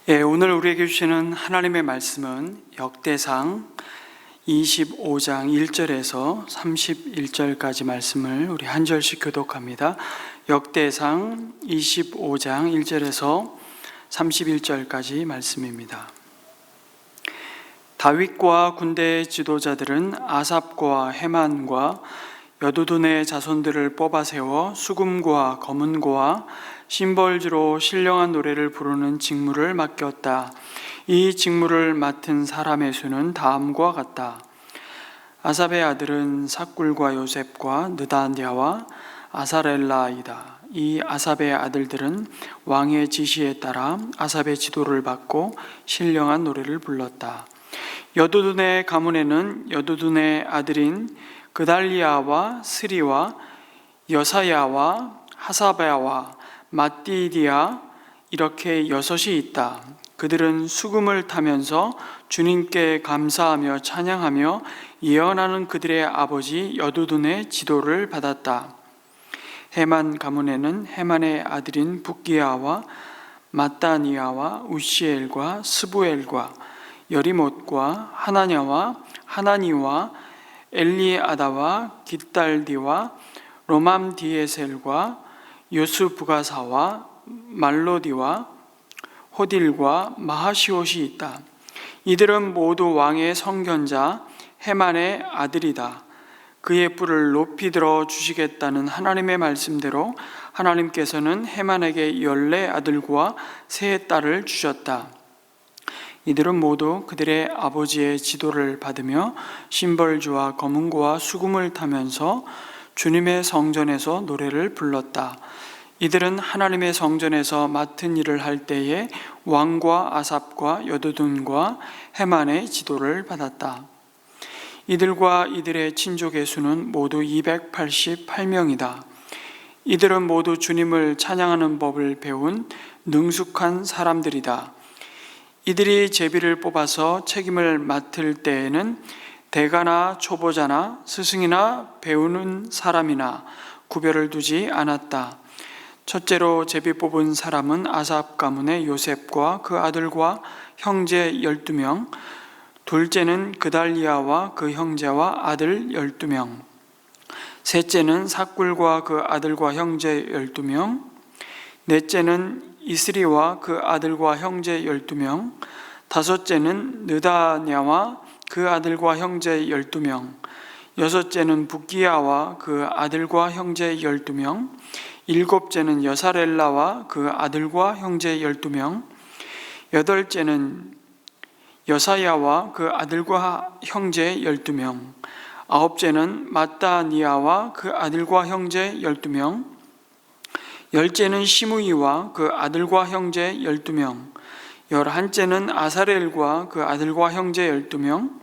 오늘 우리에게 주시는 하나님의 말씀은 역대상 25장 1절에서 31절까지 말씀을 우리 한 절씩 교독합니다. 역대상 25장 1절에서 31절까지 말씀입니다. 다윗과 군대의 지도자들은 아삽과 헤만과 여두둔의 자손들을 뽑아 세워 수금과 검은고와 심벌주로 신령한 노래를 부르는 직무를 맡겼다. 이 직무를 맡은 사람의 수는 다음과 같다. 아삽의 아들은 삭굴과 요셉과 느다냐와 아사렐라이다. 이 아삽의 아들들은 왕의 지시에 따라 아삽의 지도를 받고 신령한 노래를 불렀다. 여두둔의 가문에는 여두둔의 아들인 그달리아와 스리와 여사야와 하사바와 마띠디아 이렇게 여섯이 있다. 그들은 수금을 타면서 주님께 감사하며 찬양하며 예언하는 그들의 아버지 여두둔의 지도를 받았다. 헤만 가문에는 헤만의 아들인 붓기야와 마따니아와 우시엘과 스부엘과 여리못과 하나냐와 하나니와 엘리아다와 깃달디와 로맘디에셀과 요스부가사와 말로디와 호딜과 마하시옷이 있다. 이들은 모두 왕의 성견자 헤만의 아들이다. 그의 뿔을 높이 들어 주시겠다는 하나님의 말씀대로 하나님께서는 헤만에게 14아들과 3딸을 주셨다. 이들은 모두 그들의 아버지의 지도를 받으며 심벌주와 검은고와 수금을 타면서 주님의 성전에서 노래를 불렀다. 이들은 하나님의 성전에서 맡은 일을 할 때에 왕과 아삽과 여두둔과 헤만의 지도를 받았다. 이들과 이들의 친족의 수는 모두 288명이다. 이들은 모두 주님을 찬양하는 법을 배운 능숙한 사람들이다. 이들이 제비를 뽑아서 책임을 맡을 때에는 대가나 초보자나 스승이나 배우는 사람이나 구별을 두지 않았다. 첫째로 제비 뽑은 사람은 아삽 가문의 요셉과 그 아들과 형제 12명, 둘째는 그달리아와 그 형제와 아들 12명, 셋째는 삭굴과 그 아들과 형제 12명, 넷째는 이스리와 그 아들과 형제 12명, 다섯째는 느다냐와 그 아들과 형제 12명, 여섯째는 붓기야와 그 아들과 형제 12명, 일곱째는 여사렐라와 그 아들과 형제 12명, 여덟째는 여사야와 그 아들과 형제 12명, 아홉째는 마따니아와 그 아들과 형제 12명, 열째는 시므이와 그 아들과 형제 12명, 열한째는 아사렐과 그 아들과 형제 12명,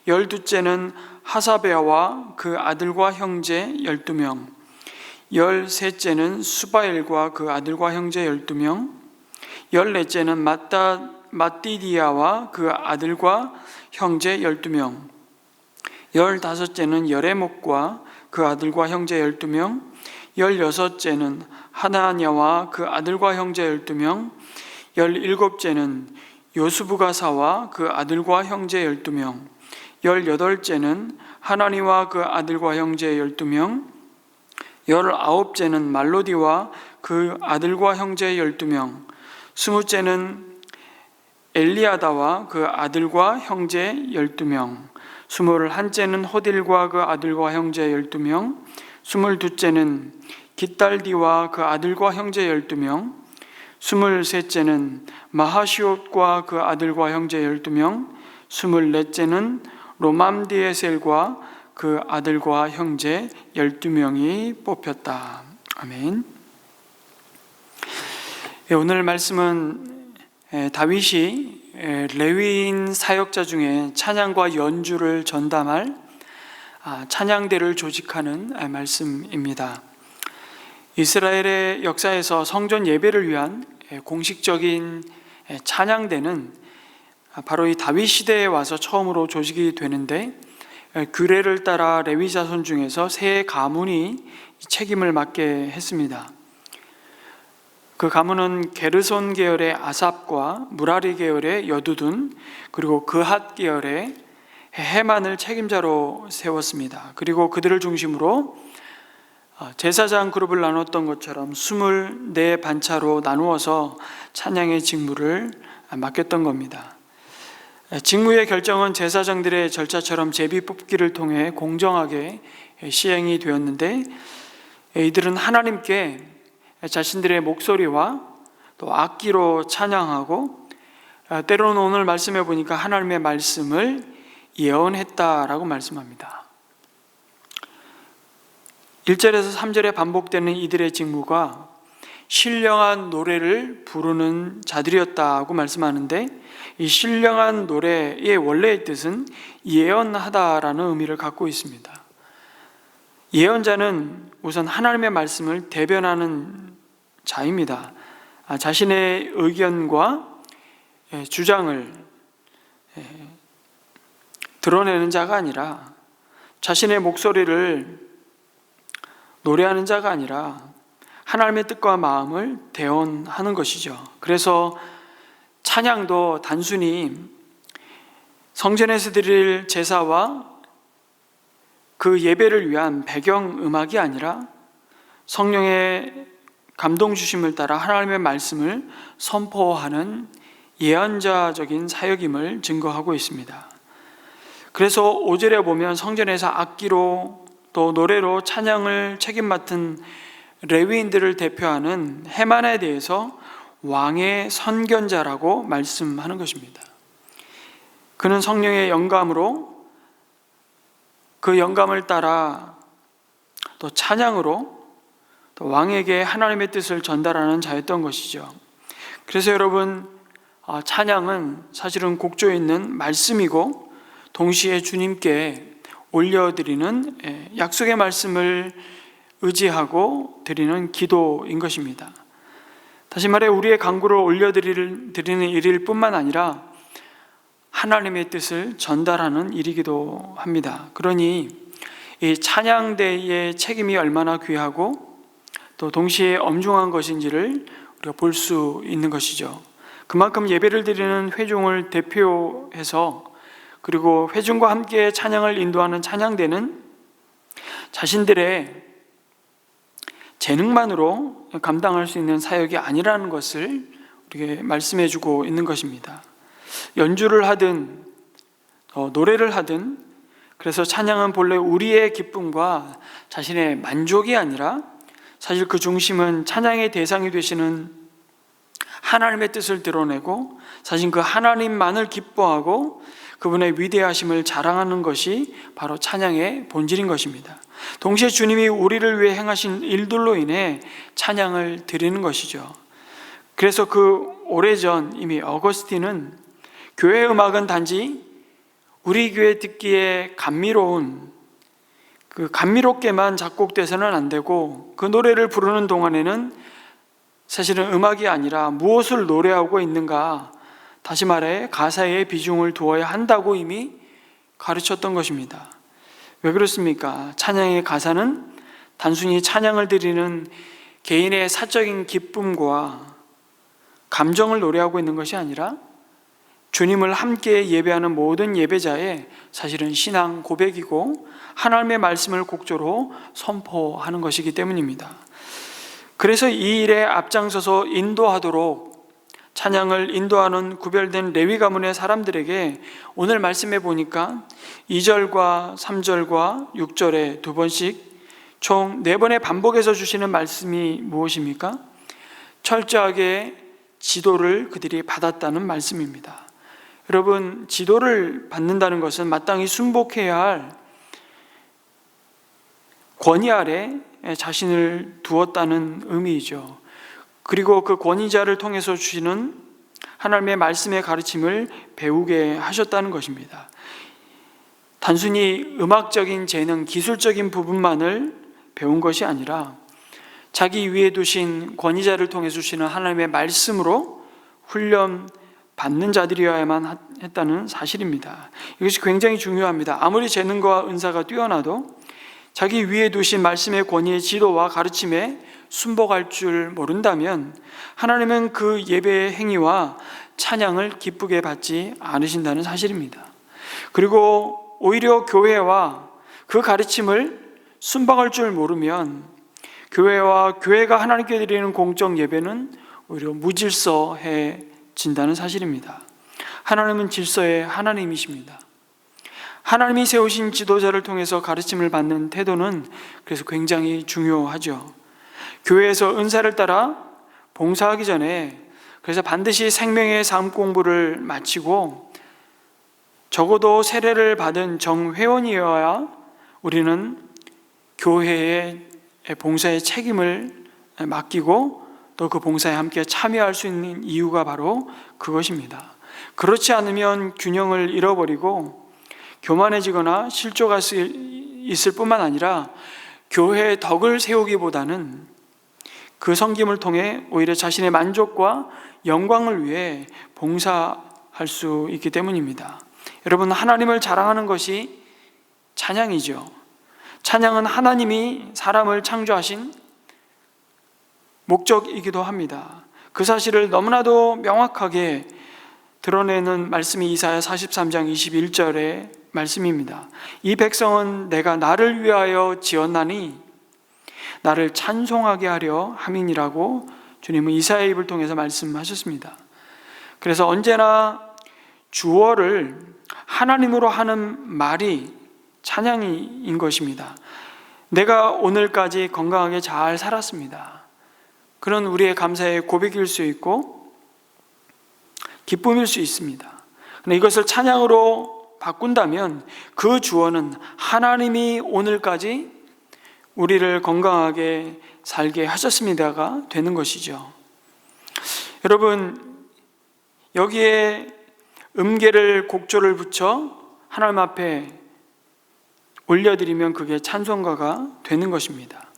열두째는 하사베와 그 아들과 형제 12명, 열셋째는 수바엘과 그 아들과 형제 12명, 열넷째는 마띠디아와 그 아들과 형제 12명, 열다섯째는 여레목과 그 아들과 형제 12명, 열여섯째는 하나냐와 그 아들과 형제 12명, 열일곱째는 요스부가사와 그 아들과 형제 12명, 열여덟째는 하나니와 그 아들과 형제 12명, 열아홉째는 말로디와 그 아들과 형제 12명, 스무째는 엘리아다와 그 아들과 형제 12명, 스물한째는 호딜과 그 아들과 형제 12명, 스물두째는 깃달디와 그 아들과 형제 12명, 스물셋째는 마하시옷과 그 아들과 형제 12명, 스물넷째는 로맘디에셀과 그 아들과 형제 12명이 뽑혔다. 아멘. 오늘 말씀은 다윗이 레위인 사역자 중에 찬양과 연주를 전담할 찬양대를 조직하는 말씀입니다. 이스라엘의 역사에서 성전 예배를 위한 공식적인 찬양대는 바로 이 다윗 시대에 와서 처음으로 조직이 되는데, 규례를 따라 레위 자손 중에서 세 가문이 책임을 맡게 했습니다. 그 가문은 게르손 계열의 아삽과 무라리 계열의 여두둔, 그리고 그핫 계열의 헤만을 책임자로 세웠습니다. 그리고 그들을 중심으로 제사장 그룹을 나눴던 것처럼 24반차로 나누어서 찬양의 직무를 맡겼던 겁니다. 직무의 결정은 제사장들의 절차처럼 제비 뽑기를 통해 공정하게 시행이 되었는데, 이들은 하나님께 자신들의 목소리와 또 악기로 찬양하고, 때로는 오늘 말씀해 보니까 하나님의 말씀을 예언했다라고 말씀합니다. 1절에서 3절에 반복되는 이들의 직무가 신령한 노래를 부르는 자들이었다고 말씀하는데, 이 신령한 노래의 원래의 뜻은 예언하다라는 의미를 갖고 있습니다. 예언자는 우선 하나님의 말씀을 대변하는 자입니다. 자신의 의견과 주장을 드러내는 자가 아니라, 자신의 목소리를 노래하는 자가 아니라 하나님의 뜻과 마음을 대언하는 것이죠. 그래서 찬양도 단순히 성전에서 드릴 제사와 그 예배를 위한 배경음악이 아니라 성령의 감동 주심을 따라 하나님의 말씀을 선포하는 예언자적인 사역임을 증거하고 있습니다. 그래서 5절에 보면 성전에서 악기로 또 노래로 찬양을 책임 맡은 레위인들을 대표하는 헤만에 대해서 왕의 선견자라고 말씀하는 것입니다. 그는 성령의 영감으로, 그 영감을 따라 또 찬양으로 또 왕에게 하나님의 뜻을 전달하는 자였던 것이죠. 그래서 여러분, 찬양은 사실은 곡조에 있는 말씀이고 동시에 주님께 올려드리는 약속의 말씀을 의지하고 드리는 기도인 것입니다. 다시 말해 우리의 간구를 올려드리는 일일 뿐만 아니라 하나님의 뜻을 전달하는 일이기도 합니다. 그러니 이 찬양대의 책임이 얼마나 귀하고 또 동시에 엄중한 것인지를 우리가 볼 수 있는 것이죠. 그만큼 예배를 드리는 회중을 대표해서, 그리고 회중과 함께 찬양을 인도하는 찬양대는 자신들의 재능만으로 감당할 수 있는 사역이 아니라는 것을 우리에게 말씀해 주고 있는 것입니다. 연주를 하든 노래를 하든, 그래서 찬양은 본래 우리의 기쁨과 자신의 만족이 아니라 사실 그 중심은 찬양의 대상이 되시는 하나님의 뜻을 드러내고 사실 그 하나님만을 기뻐하고 그분의 위대하심을 자랑하는 것이 바로 찬양의 본질인 것입니다. 동시에 주님이 우리를 위해 행하신 일들로 인해 찬양을 드리는 것이죠. 그래서 그 오래전 이미 어거스틴은 교회 음악은 단지 우리 교회 듣기에 감미롭게만 작곡돼서는 안 되고, 그 노래를 부르는 동안에는 사실은 음악이 아니라 무엇을 노래하고 있는가, 다시 말해 가사에 비중을 두어야 한다고 이미 가르쳤던 것입니다. 왜 그렇습니까? 찬양의 가사는 단순히 찬양을 드리는 개인의 사적인 기쁨과 감정을 노래하고 있는 것이 아니라 주님을 함께 예배하는 모든 예배자의 사실은 신앙 고백이고 하나님의 말씀을 곡조로 선포하는 것이기 때문입니다. 그래서 이 일에 앞장서서 인도하도록 찬양을 인도하는 구별된 레위 가문의 사람들에게 오늘 말씀해 보니까 2절과 3절과 6절에 두 번씩 총 4번의 반복해서 주시는 말씀이 무엇입니까? 철저하게 지도를 그들이 받았다는 말씀입니다. 여러분, 지도를 받는다는 것은 마땅히 순복해야 할 권위 아래 자신을 두었다는 의미이죠. 그리고 그 권위자를 통해서 주시는 하나님의 말씀의 가르침을 배우게 하셨다는 것입니다. 단순히 음악적인 재능, 기술적인 부분만을 배운 것이 아니라 자기 위에 두신 권위자를 통해 주시는 하나님의 말씀으로 훈련받는 자들이어야만 했다는 사실입니다. 이것이 굉장히 중요합니다. 아무리 재능과 은사가 뛰어나도 자기 위에 두신 말씀의 권위의 지도와 가르침에 순복할 줄 모른다면 하나님은 그 예배의 행위와 찬양을 기쁘게 받지 않으신다는 사실입니다. 그리고 오히려 교회와 그 가르침을 순박할 줄 모르면 교회와 교회가 하나님께 드리는 공적 예배는 오히려 무질서해진다는 사실입니다. 하나님은 질서의 하나님이십니다. 하나님이 세우신 지도자를 통해서 가르침을 받는 태도는 그래서 굉장히 중요하죠. 교회에서 은사를 따라 봉사하기 전에 그래서 반드시 생명의 삶 공부를 마치고 적어도 세례를 받은 정회원이어야 우리는 교회의 봉사의 책임을 맡기고 또 그 봉사에 함께 참여할 수 있는 이유가 바로 그것입니다. 그렇지 않으면 균형을 잃어버리고 교만해지거나 실조가 있을 뿐만 아니라 교회의 덕을 세우기보다는 그 섬김을 통해 오히려 자신의 만족과 영광을 위해 봉사할 수 있기 때문입니다. 여러분, 하나님을 자랑하는 것이 찬양이죠. 찬양은 하나님이 사람을 창조하신 목적이기도 합니다. 그 사실을 너무나도 명확하게 드러내는 말씀이 이사야 43장 21절의 말씀입니다. 이 백성은 내가 나를 위하여 지었나니 나를 찬송하게 하려 함이니라고 주님은 이사야의 입을 통해서 말씀하셨습니다. 그래서 언제나 주어를 하나님으로 하는 말이 찬양인 것입니다. 내가 오늘까지 건강하게 잘 살았습니다. 그런 우리의 감사의 고백일 수 있고 기쁨일 수 있습니다. 그런데 이것을 찬양으로 바꾼다면 그 주어는 하나님이 오늘까지 우리를 건강하게 살게 하셨습니다가 되는 것이죠. 여러분, 여기에 음계를 곡조를 붙여 하나님 앞에 올려드리면 그게 찬송가가 되는 것입니다.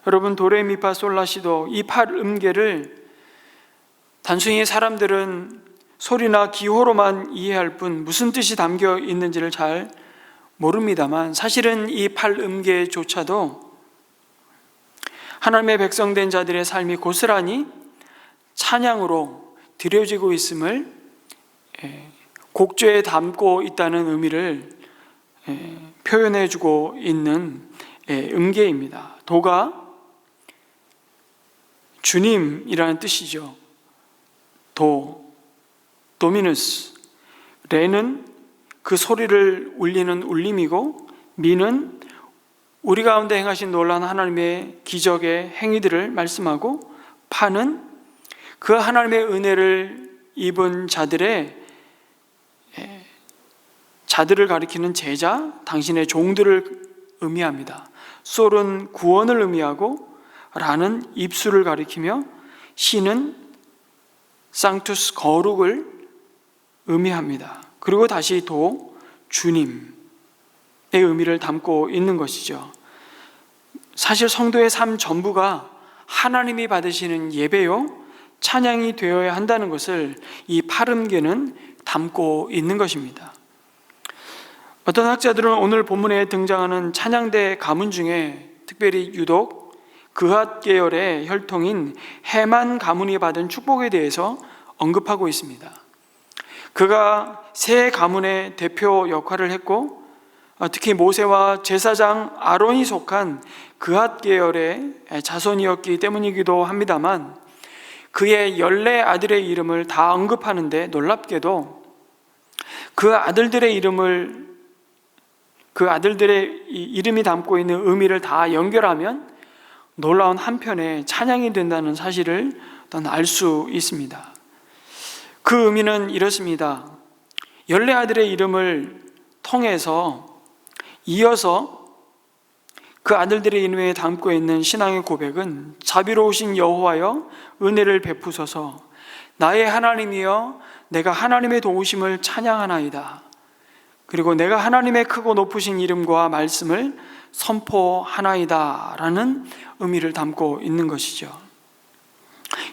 여러분, 도레미파솔라시도 이 8음계를 단순히 사람들은 소리나 기호로만 이해할 뿐 무슨 뜻이 담겨 있는지를 잘 모릅니다만 사실은 이 8음계조차도 하나님의 백성된 자들의 삶이 고스란히 찬양으로 드려지고 있음을 곡조에 담고 있다는 의미를 표현해주고 있는 음계입니다. 도가 주님이라는 뜻이죠. 도미누스. 레는 그 소리를 울리는 울림이고, 미는 우리 가운데 행하신 놀라운 하나님의 기적의 행위들을 말씀하고, 파는 그 하나님의 은혜를 입은 자들을 가리키는 제자, 당신의 종들을 의미합니다. 솔은 구원을 의미하고, 라는 입술을 가리키며, 시는 상투스 거룩을 의미합니다. 그리고 다시 주님의 의미를 담고 있는 것이죠. 사실 성도의 삶 전부가 하나님이 받으시는 예배요 찬양이 되어야 한다는 것을 이 8음계는 담고 있는 것입니다. 어떤 학자들은 오늘 본문에 등장하는 찬양대 가문 중에 특별히 유독 그핫 계열의 혈통인 해만 가문이 받은 축복에 대해서 언급하고 있습니다. 그가 세 가문의 대표 역할을 했고, 특히 모세와 제사장 아론이 속한 그핫 계열의 자손이었기 때문이기도 합니다만, 그의 14아들의 이름을 다 언급하는데 놀랍게도 그 아들들의 이름이 담고 있는 의미를 다 연결하면 놀라운 한편의 찬양이 된다는 사실을 알 수 있습니다. 그 의미는 이렇습니다. 14아들의 이름을 통해서 이어서 그 아들들의 이름에 담고 있는 신앙의 고백은 자비로우신 여호와여 은혜를 베푸소서, 나의 하나님이여 내가 하나님의 도우심을 찬양하나이다. 그리고 내가 하나님의 크고 높으신 이름과 말씀을 선포하나이다 라는 의미를 담고 있는 것이죠.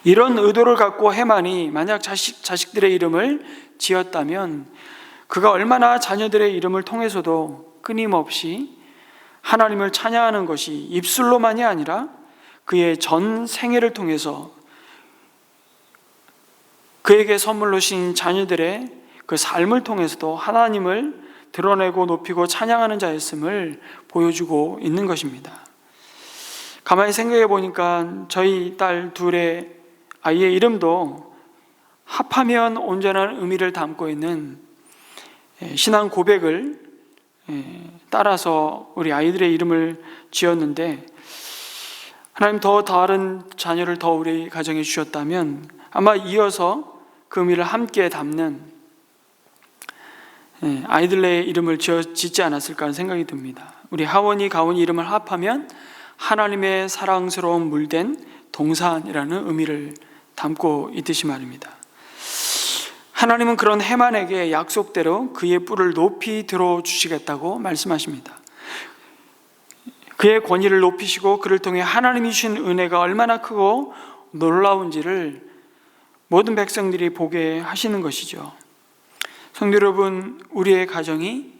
이런 의도를 갖고 해만이 만약 자식들의 이름을 지었다면 그가 얼마나 자녀들의 이름을 통해서도 끊임없이 하나님을 찬양하는 것이 입술로만이 아니라 그의 전 생애를 통해서 그에게 선물로 주신 자녀들의 그 삶을 통해서도 하나님을 드러내고 높이고 찬양하는 자였음을 보여주고 있는 것입니다. 가만히 생각해 보니까 저희 딸 둘의 아이의 이름도 합하면 온전한 의미를 담고 있는 신앙 고백을 따라서 우리 아이들의 이름을 지었는데, 하나님 더 다른 자녀를 더 우리 가정에 주셨다면 아마 이어서 그 의미를 함께 담는 아이들의 이름을 짓지 않았을까 하는 생각이 듭니다. 우리 하원이 가온이 이름을 합하면 하나님의 사랑스러운 물된 동산이라는 의미를 담고 있듯이 말입니다. 하나님은 그런 해만에게 약속대로 그의 뿔을 높이 들어주시겠다고 말씀하십니다. 그의 권위를 높이시고 그를 통해 하나님이 주신 은혜가 얼마나 크고 놀라운지를 모든 백성들이 보게 하시는 것이죠. 성도 여러분, 우리의 가정이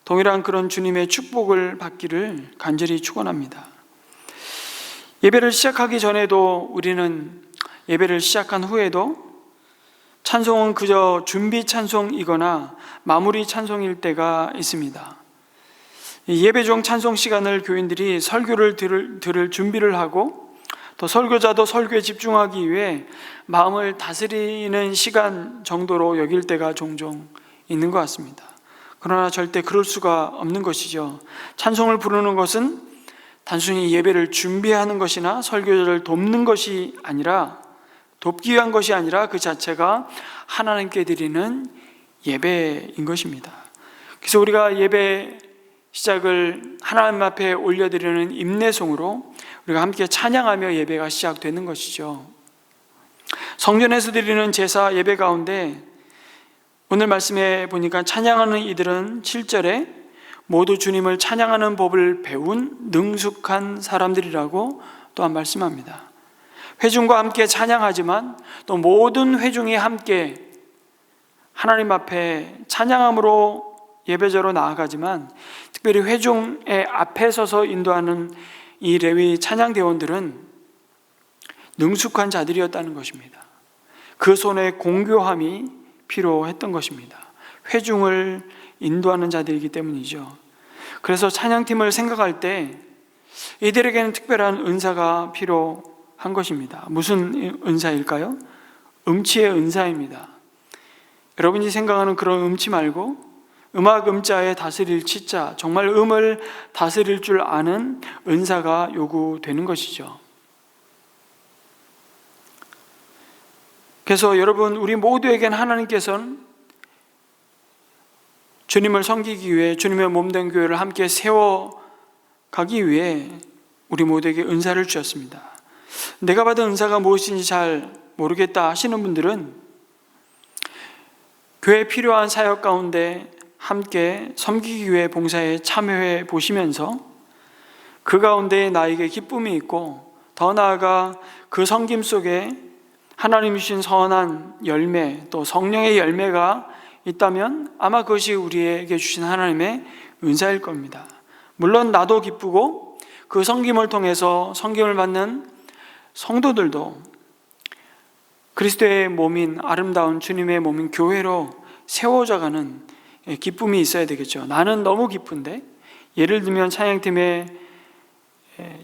동일한 그런 주님의 축복을 받기를 간절히 축원합니다. 예배를 시작하기 전에도, 우리는 예배를 시작한 후에도 찬송은 그저 준비 찬송이거나 마무리 찬송일 때가 있습니다. 예배 중 찬송 시간을 교인들이 설교를 들을 준비를 하고 또 설교자도 설교에 집중하기 위해 마음을 다스리는 시간 정도로 여길 때가 종종 있는 것 같습니다. 그러나 절대 그럴 수가 없는 것이죠. 찬송을 부르는 것은 단순히 예배를 준비하는 것이나 설교자를 돕는 것이 아니라, 돕기 위한 것이 아니라 그 자체가 하나님께 드리는 예배인 것입니다. 그래서 우리가 예배 시작을 하나님 앞에 올려드리는 임내송으로 우리가 함께 찬양하며 예배가 시작되는 것이죠. 성전에서 드리는 제사 예배 가운데 오늘 말씀에 보니까 찬양하는 이들은 7절에 모두 주님을 찬양하는 법을 배운 능숙한 사람들이라고 또한 말씀합니다. 회중과 함께 찬양하지만 또 모든 회중이 함께 하나님 앞에 찬양함으로 예배자로 나아가지만, 특별히 회중의 앞에 서서 인도하는 이 레위 찬양대원들은 능숙한 자들이었다는 것입니다. 그 손에 공교함이 필요했던 것입니다. 회중을 인도하는 자들이기 때문이죠. 그래서 찬양팀을 생각할 때 이들에게는 특별한 은사가 필요한 것입니다. 무슨 은사일까요? 음치의 은사입니다. 여러분이 생각하는 그런 음치 말고 음악 음자에 다스릴 치자, 정말 음을 다스릴 줄 아는 은사가 요구되는 것이죠. 그래서 여러분, 우리 모두에겐 하나님께서는 주님을 섬기기 위해 주님의 몸된 교회를 함께 세워가기 위해 우리 모두에게 은사를 주셨습니다. 내가 받은 은사가 무엇인지 잘 모르겠다 하시는 분들은 교회에 필요한 사역 가운데 함께 섬기기 위해 봉사에 참여해 보시면서 그 가운데 나에게 기쁨이 있고, 더 나아가 그 섬김 속에 하나님이 주신 선한 열매, 또 성령의 열매가 있다면 아마 그것이 우리에게 주신 하나님의 은사일 겁니다. 물론 나도 기쁘고 그 섬김을 통해서 섬김을 받는 성도들도 그리스도의 몸인, 아름다운 주님의 몸인 교회로 세워져가는 기쁨이 있어야 되겠죠. 나는 너무 기쁜데, 예를 들면 찬양팀에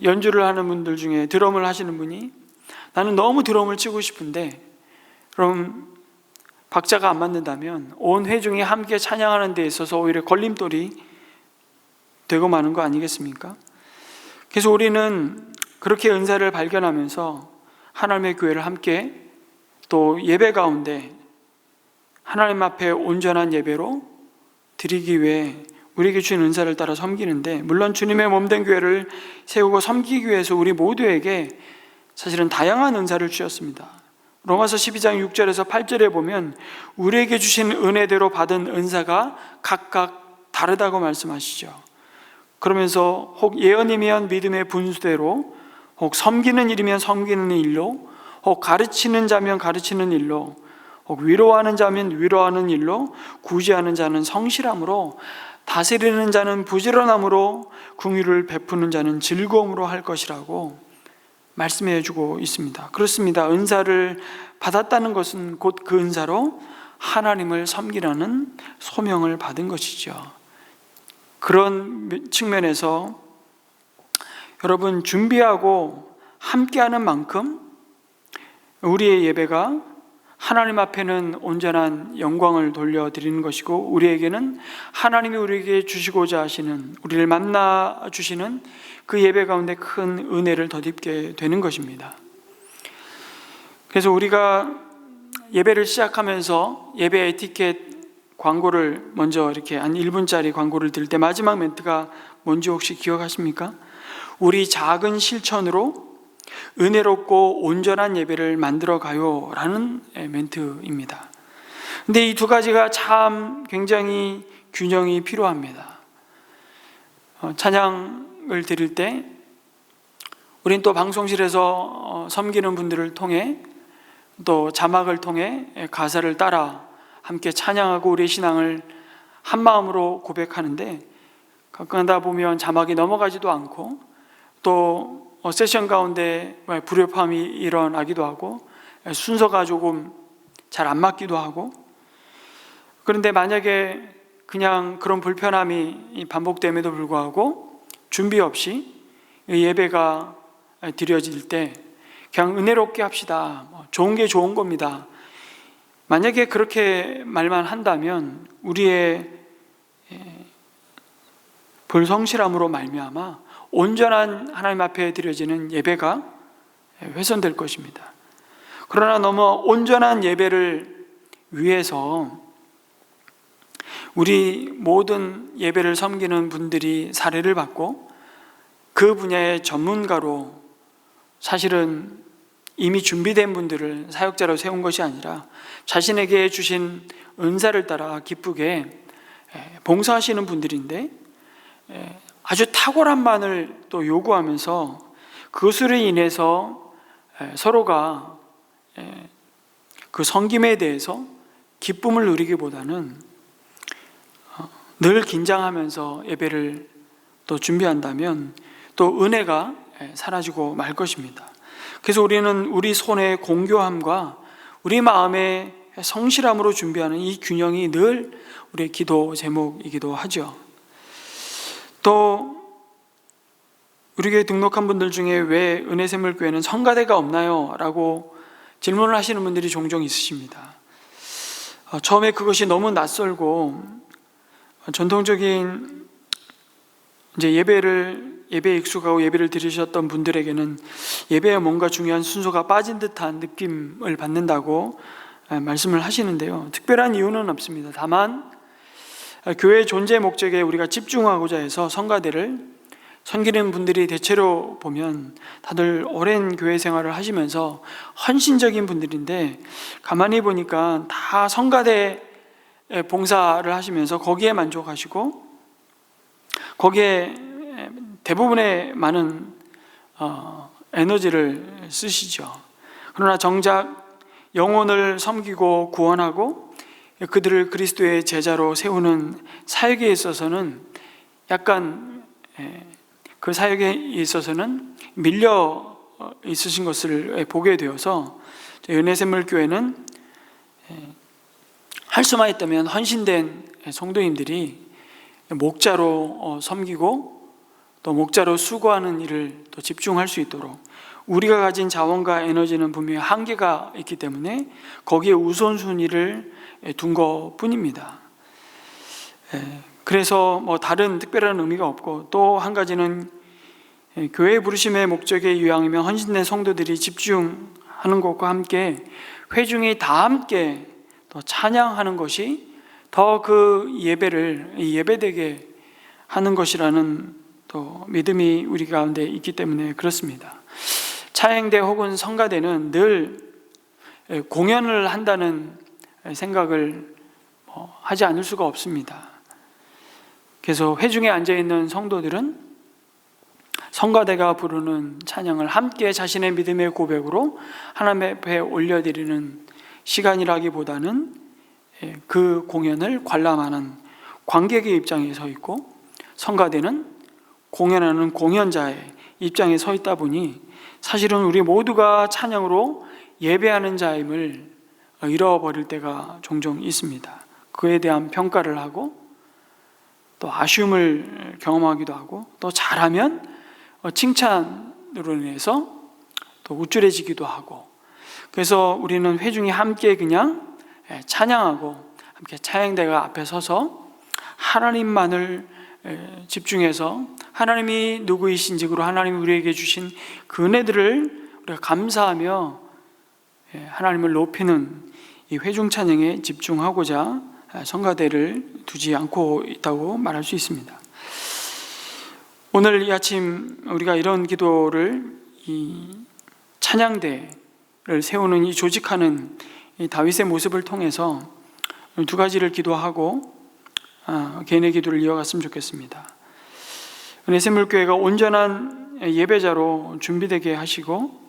연주를 하는 분들 중에 드럼을 하시는 분이 나는 너무 드럼을 치고 싶은데, 그럼 박자가 안 맞는다면 온 회중이 함께 찬양하는 데 있어서 오히려 걸림돌이 되고 마는 거 아니겠습니까? 그래서 우리는 그렇게 은사를 발견하면서 하나님의 교회를 함께 또 예배 가운데 하나님 앞에 온전한 예배로 드리기 위해 우리에게 주신 은사를 따라 섬기는데, 물론 주님의 몸된 교회를 세우고 섬기기 위해서 우리 모두에게 사실은 다양한 은사를 주셨습니다. 로마서 12장 6절에서 8절에 보면 우리에게 주신 은혜대로 받은 은사가 각각 다르다고 말씀하시죠. 그러면서 혹 예언이면 믿음의 분수대로, 혹 섬기는 일이면 섬기는 일로, 혹 가르치는 자면 가르치는 일로, 혹 위로하는 자면 위로하는 일로, 구제하는 자는 성실함으로 다스리는 자는 부지런함으로, 긍휼을 베푸는 자는 즐거움으로 할 것이라고 말씀해 주고 있습니다. 그렇습니다. 은사를 받았다는 것은 곧 그 은사로 하나님을 섬기라는 소명을 받은 것이죠. 그런 측면에서 여러분, 준비하고 함께하는 만큼 우리의 예배가 하나님 앞에는 온전한 영광을 돌려드리는 것이고, 우리에게는 하나님이 우리에게 주시고자 하시는, 우리를 만나 주시는 그 예배 가운데 큰 은혜를 덧입게 되는 것입니다. 그래서 우리가 예배를 시작하면서 예배 에티켓 광고를 먼저 이렇게 한 1분짜리 광고를 들을 때 마지막 멘트가 뭔지 혹시 기억하십니까? 우리 작은 실천으로 은혜롭고 온전한 예배를 만들어 가요 라는 멘트입니다. 근데 이 두 가지가 참 굉장히 균형이 필요합니다. 찬양을 드릴 때 우린 또 방송실에서 섬기는 분들을 통해, 또 자막을 통해 가사를 따라 함께 찬양하고 우리의 신앙을 한 마음으로 고백하는데, 가끔가다 보면 자막이 넘어가지도 않고 또 세션 가운데 불협화음이 일어나기도 하고 순서가 조금 잘 안 맞기도 하고, 그런데 만약에 그냥 그런 불편함이 반복됨에도 불구하고 준비 없이 예배가 드려질 때 그냥 은혜롭게 합시다, 좋은 게 좋은 겁니다, 만약에 그렇게 말만 한다면 우리의 불성실함으로 말미암아 온전한 하나님 앞에 드려지는 예배가 훼손될 것입니다. 그러나 너무 온전한 예배를 위해서 우리 모든 예배를 섬기는 분들이 사례를 받고 그 분야의 전문가로, 사실은 이미 준비된 분들을 사역자로 세운 것이 아니라 자신에게 주신 은사를 따라 기쁘게 봉사하시는 분들인데, 아주 탁월한만을 또 요구하면서 그것으로 인해서 서로가 그 섬김에 대해서 기쁨을 누리기보다는 늘 긴장하면서 예배를 또 준비한다면 또 은혜가 사라지고 말 것입니다. 그래서 우리는 우리 손의 공교함과 우리 마음의 성실함으로 준비하는 이 균형이 늘 우리의 기도 제목이기도 하죠. 또 우리 교회 등록한 분들 중에 왜 은혜샘물교회는 성가대가 없나요? 라고 질문을 하시는 분들이 종종 있으십니다. 처음에 그것이 너무 낯설고 전통적인 이제 예배에 익숙하고 예배를 드리셨던 분들에게는 예배에 뭔가 중요한 순서가 빠진 듯한 느낌을 받는다고 말씀을 하시는데요, 특별한 이유는 없습니다. 다만 교회의 존재 목적에 우리가 집중하고자 해서 성가대를 섬기는 분들이 대체로 보면 다들 오랜 교회 생활을 하시면서 헌신적인 분들인데, 가만히 보니까 다 성가대 봉사를 하시면서 거기에 만족하시고 거기에 대부분의 많은 에너지를 쓰시죠. 그러나 정작 영혼을 섬기고 구원하고 그들을 그리스도의 제자로 세우는 사역에 있어서는 약간 그 사역에 있어서는 밀려 있으신 것을 보게 되어서 은혜샘물교회는 할 수만 있다면 헌신된 성도님들이 목자로 섬기고 또 목자로 수고하는 일을 또 집중할 수 있도록, 우리가 가진 자원과 에너지는 분명히 한계가 있기 때문에 거기에 우선순위를 둔 것뿐입니다. 그래서 다른 특별한 의미가 없고, 또 한 가지는 교회 부르심의 목적에 이왕이면 헌신된 성도들이 집중하는 것과 함께 회중이 다 함께 또 찬양하는 것이 더 그 예배를 예배되게 하는 것이라는 또 믿음이 우리 가운데 있기 때문에 그렇습니다. 찬양대 혹은 성가대는 늘 공연을 한다는 생각을 하지 않을 수가 없습니다. 그래서 회중에 앉아있는 성도들은 성가대가 부르는 찬양을 함께 자신의 믿음의 고백으로 하나님 앞에 올려드리는 시간이라기보다는 그 공연을 관람하는 관객의 입장에 서 있고 성가대는 공연하는 공연자의 입장에 서 있다 보니 사실은 우리 모두가 찬양으로 예배하는 자임을 잃어버릴 때가 종종 있습니다. 그에 대한 평가를 하고 또 아쉬움을 경험하기도 하고 또 잘하면 칭찬으로 인해서 또 우쭐해지기도 하고, 그래서 우리는 회중이 함께 그냥 찬양하고 함께 찬양대가 앞에 서서 하나님만을 집중해서 하나님이 누구이신지, 그리고 하나님이 우리에게 주신 그 은혜들을 우리가 감사하며 하나님을 높이는 이 회중 찬양에 집중하고자 성가대를 두지 않고 있다고 말할 수 있습니다. 오늘 이 아침 우리가 이런 기도를, 이 찬양대를 세우는, 이 조직하는 이 다윗의 모습을 통해서 두 가지를 기도하고 개인의 기도를 이어갔으면 좋겠습니다. 은혜샘물교회가 온전한 예배자로 준비되게 하시고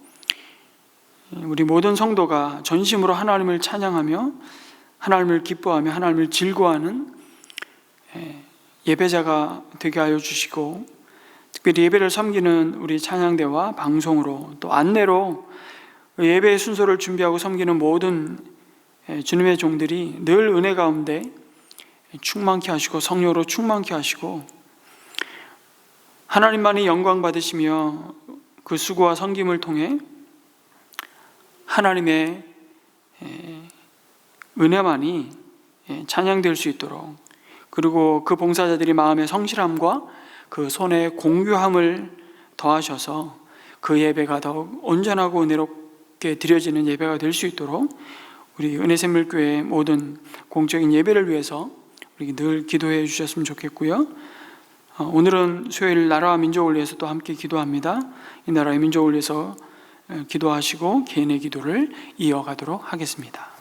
우리 모든 성도가 전심으로 하나님을 찬양하며 하나님을 기뻐하며 하나님을 즐거워하는 예배자가 되게 하여 주시고, 특별히 예배를 섬기는 우리 찬양대와 방송으로 또 안내로 예배의 순서를 준비하고 섬기는 모든 주님의 종들이 늘 은혜 가운데 충만케 하시고 성령으로 충만케 하시고 하나님만이 영광 받으시며 그 수고와 섬김을 통해 하나님의 은혜만이 찬양될 수 있도록, 그리고 그 봉사자들이 마음의 성실함과 그 손의 공유함을 더하셔서 그 예배가 더욱 온전하고 은혜롭게 드려지는 예배가 될 수 있도록 우리 은혜샘물교회 모든 공적인 예배를 위해서 우리 늘 기도해 주셨으면 좋겠고요. 오늘은 수요일 나라와 민족을 위해서 또 함께 기도합니다. 이 나라의 민족을 위해서 기도하시고 개인의 기도를 이어가도록 하겠습니다.